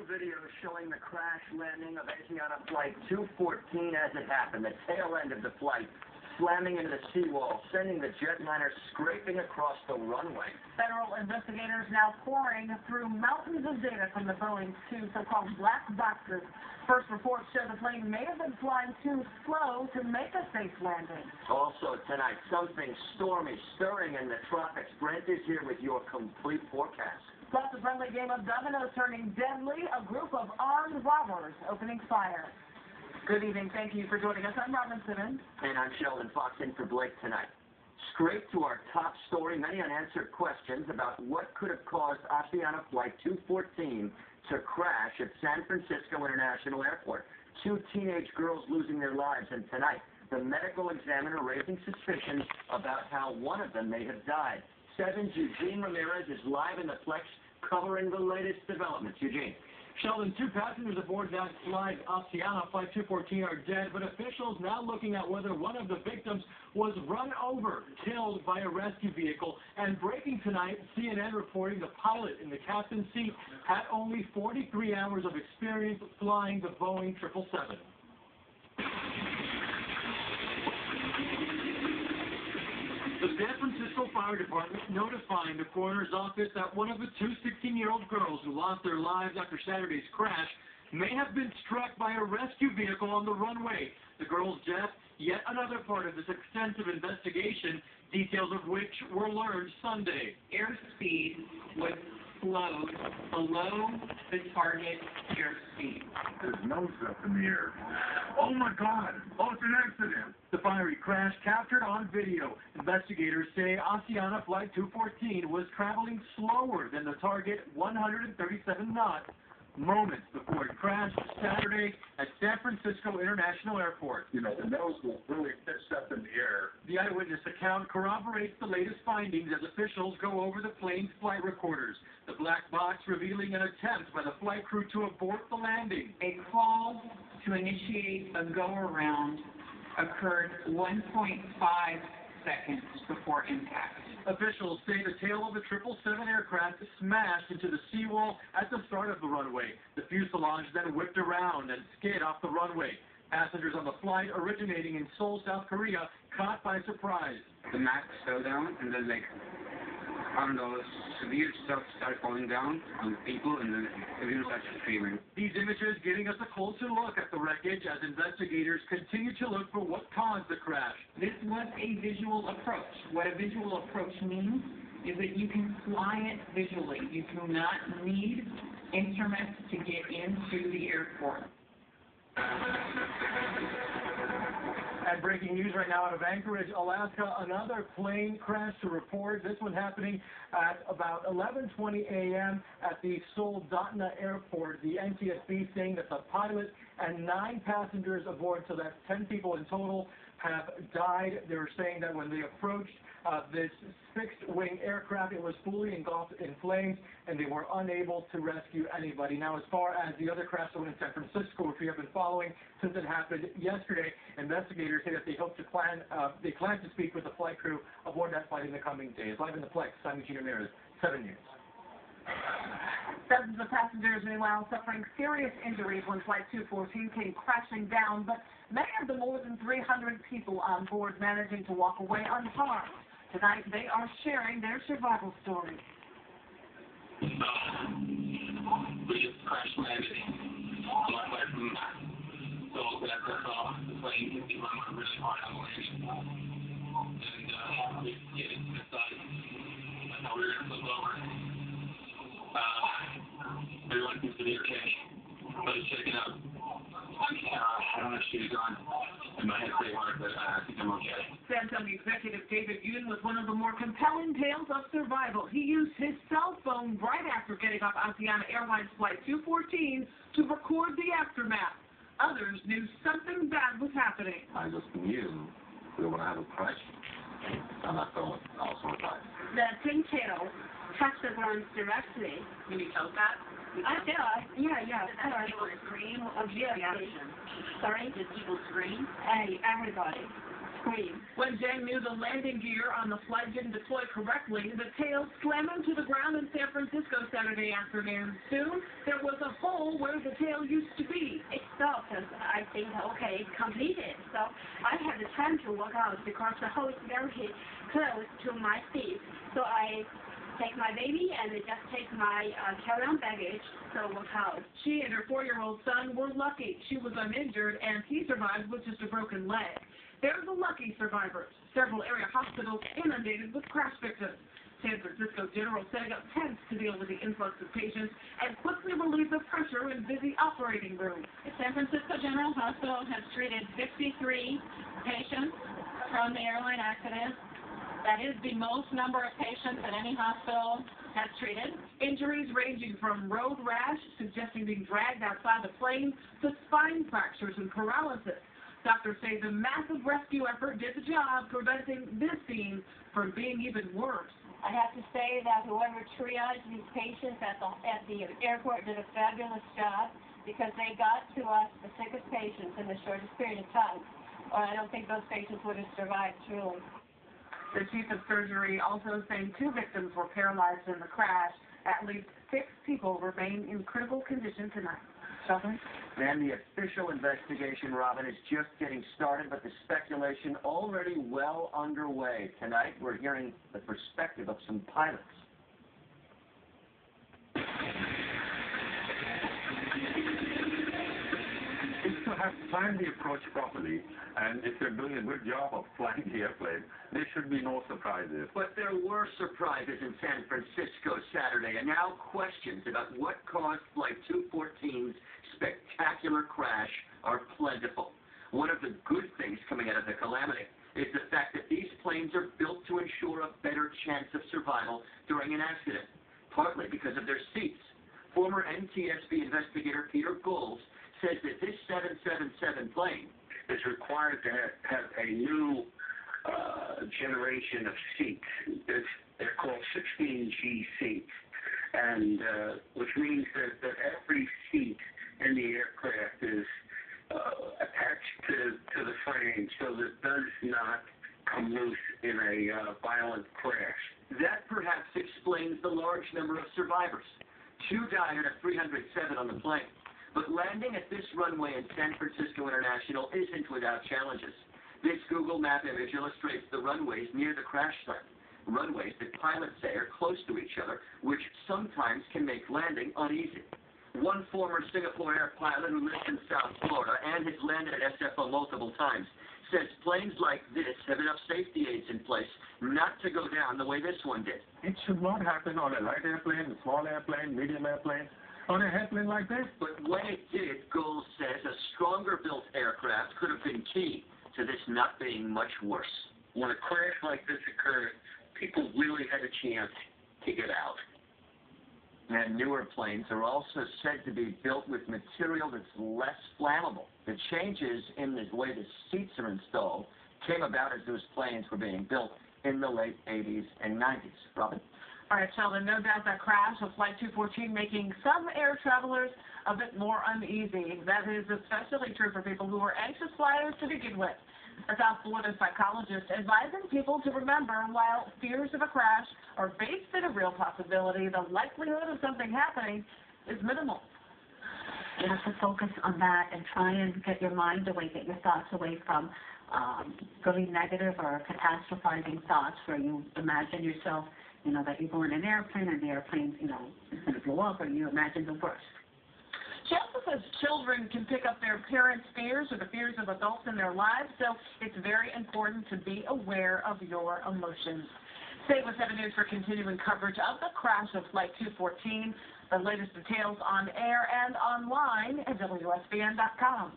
video showing the crash landing of Asiana Flight 214 as it happened, the tail end of the flight slamming into the seawall, sending the jetliner scraping across the runway. Federal investigators now pouring through mountains of data from the Boeing's two so-called black boxes. First reports show the plane may have been flying too slow to make a safe landing. Also tonight, something stormy stirring in the tropics. Brent is here with your complete forecast. Plus a friendly game of dominoes turning deadly, a group of armed robbers opening fire. Good evening. Thank you for joining us. I'm Robin Simmons. And I'm Sheldon Fox in for Blake tonight. Straight to our top story, many unanswered questions about what could have caused Asiana Flight 214 to crash at San Francisco International Airport. Two teenage girls losing their lives, and tonight, the medical examiner raising suspicions about how one of them may have died. 7's Eugene Ramirez is live in the Plex covering the latest developments. Eugene. Sheldon, two passengers aboard that flight, Asiana Flight 214, are dead, but officials now looking at whether one of the victims was run over, killed by a rescue vehicle. And breaking tonight, CNN reporting the pilot in the captain's seat had only 43 hours of experience flying the Boeing 777. The San Francisco Fire Department notifying the coroner's office that one of the two 16-year-old girls who lost their lives after Saturday's crash may have been struck by a rescue vehicle on the runway. The girl's death, yet another part of this extensive investigation, details of which were learned Sunday. Airspeed was slowed below the target airspeed. There's no stuff in the air. Oh my God! Oh, it's an accident! The fiery crash captured on video. Investigators say Asiana Flight 214 was traveling slower than the target 137 knots moments before it crashed Saturday at San Francisco International Airport. You know, the nose was really pitched up in the air. The eyewitness account corroborates the latest findings as officials go over the plane's flight recorders. The black box revealing an attempt by the flight crew to abort the landing. A call to initiate a go-around occurred 1.5 seconds before impact. Officials say the tail of the 777 aircraft smashed into the seawall at the start of the runway. The fuselage then whipped around and skid off the runway. Passengers on the flight originating in Seoul, South Korea, caught by surprise. The max fell down, and then I don't know, severe stuff started falling down on the people, and then everyone started screaming. These images giving us a closer look at the wreckage as investigators continue to look for what caused the crash. This was a visual approach. What a visual approach means is that you can fly it visually. You do not need instruments to get into the airport. And breaking news right now out of Anchorage, Alaska, another plane crash to report. This one happening at about 11:20 a.m. at the Seoul-Datna Airport. The NTSB saying that the pilot and 9 passengers aboard, so that's 10 people in total, have died. They were saying that when they approached this fixed-wing aircraft, it was fully engulfed in flames, and they were unable to rescue anybody. Now, as far as the other crash, the one in San Francisco, which we have been following since it happened yesterday, investigators say that they plan to speak with the flight crew aboard that flight in the coming days. Live in the Plex, I'm Eugene Ramirez, 7 News. Dozens of passengers, meanwhile, suffering serious injuries when Flight 214 came crashing down, but many of the more than 300 people on board managing to walk away unharmed. Tonight, they are sharing their survival story. We just crash landed not far from so that's all. The plane hit the runway really hard on the landing. And we get into the side. That's how we were going to flip over. Everyone seems to be okay, but it's shaking up. I don't have shoes on, and my head's pretty hard, but I think I'm okay. San Antonio executive David Yoon was one of the more compelling tales of survival. He used his cell phone right after getting off Asiana Airlines Flight 214 to record the aftermath. Others knew something bad was happening. I just knew we were going to have a crash, and I felt also alive. The pintail touched the ground directly. Can you tell that? I did. Yeah. Did people scream? What was the reaction? Sorry? Did people scream? Everybody. scream. When Jen knew the landing gear on the flight didn't deploy correctly, the tail slammed into the ground in San Francisco Saturday afternoon. Soon, there was a hole where the tail used to be. It stopped, and I think, okay, completed. So I had the time to walk out because the hole is very close to my feet. So I take my baby and just take my carry-on baggage, so walk out. She and her 4-year-old son were lucky. She was uninjured, and he survived with just a broken leg. They're the lucky survivors. Several area hospitals inundated with crash victims. San Francisco General setting up tents to deal with the influx of patients and quickly relieve the pressure in busy operating rooms. The San Francisco General Hospital has treated 53 patients from the airline accident. That is the most number of patients that any hospital has treated. Injuries ranging from road rash, suggesting being dragged outside the plane, to spine fractures and paralysis. Doctors say the massive rescue effort did the job, preventing this scene from being even worse. I have to say that whoever triaged these patients at the airport did a fabulous job because they got to us the sickest patients in the shortest period of time. Or I don't think those patients would have survived truly. The chief of surgery also saying 2 victims were paralyzed in the crash. At least 6 people remain in critical condition tonight. Sheldon? And the official investigation, Robin, is just getting started, but the speculation already well underway. Tonight, we're hearing the perspective of some pilots. To have planned the approach properly, and if they're doing a good job of flying the airplane, there should be no surprises. But there were surprises in San Francisco Saturday, and now questions about what caused Flight 214's spectacular crash are plentiful. One of the good things coming out of the calamity is the fact that these planes are built to ensure a better chance of survival during an accident, partly because of their seats. Former NTSB investigator Peter Goals says that this 777 plane is required to have a new generation of seats. They're called 16G seats, and which means that every seat in the aircraft is attached to the frame so that it does not come loose in a violent crash. That perhaps explains the large number of survivors. 2 died at a 307 on the plane. But landing at this runway in San Francisco International isn't without challenges. This Google Map image illustrates the runways near the crash site. Runways that pilots say are close to each other, which sometimes can make landing uneasy. One former Singapore Air pilot who lives in South Florida and has landed at SFO multiple times says planes like this have enough safety aids in place not to go down the way this one did. It should not happen on a light airplane, a small airplane, medium airplane. On a airplane like this? But when it did, Gould says a stronger-built aircraft could have been key to this not being much worse. When a crash like this occurred, people really had a chance to get out. And newer planes are also said to be built with material that's less flammable. The changes in the way the seats are installed came about as those planes were being built in the late 80s and 90s. Robin? All right, Sheldon, no doubt that crash of Flight 214 making some air travelers a bit more uneasy. That is especially true for people who were anxious flyers to begin with. A South Florida psychologist advising people to remember while fears of a crash are based in a real possibility, the likelihood of something happening is minimal. You have to focus on that and try and get your mind away, get your thoughts away from really negative or catastrophizing thoughts where you imagine yourself that you go in an airplane and the airplane, is going to blow up, and you imagine the worst. She also says children can pick up their parents' fears or the fears of adults in their lives, so it's very important to be aware of your emotions. Stay with 7 News for continuing coverage of the crash of Flight 214. The latest details on air and online at WSBN.com.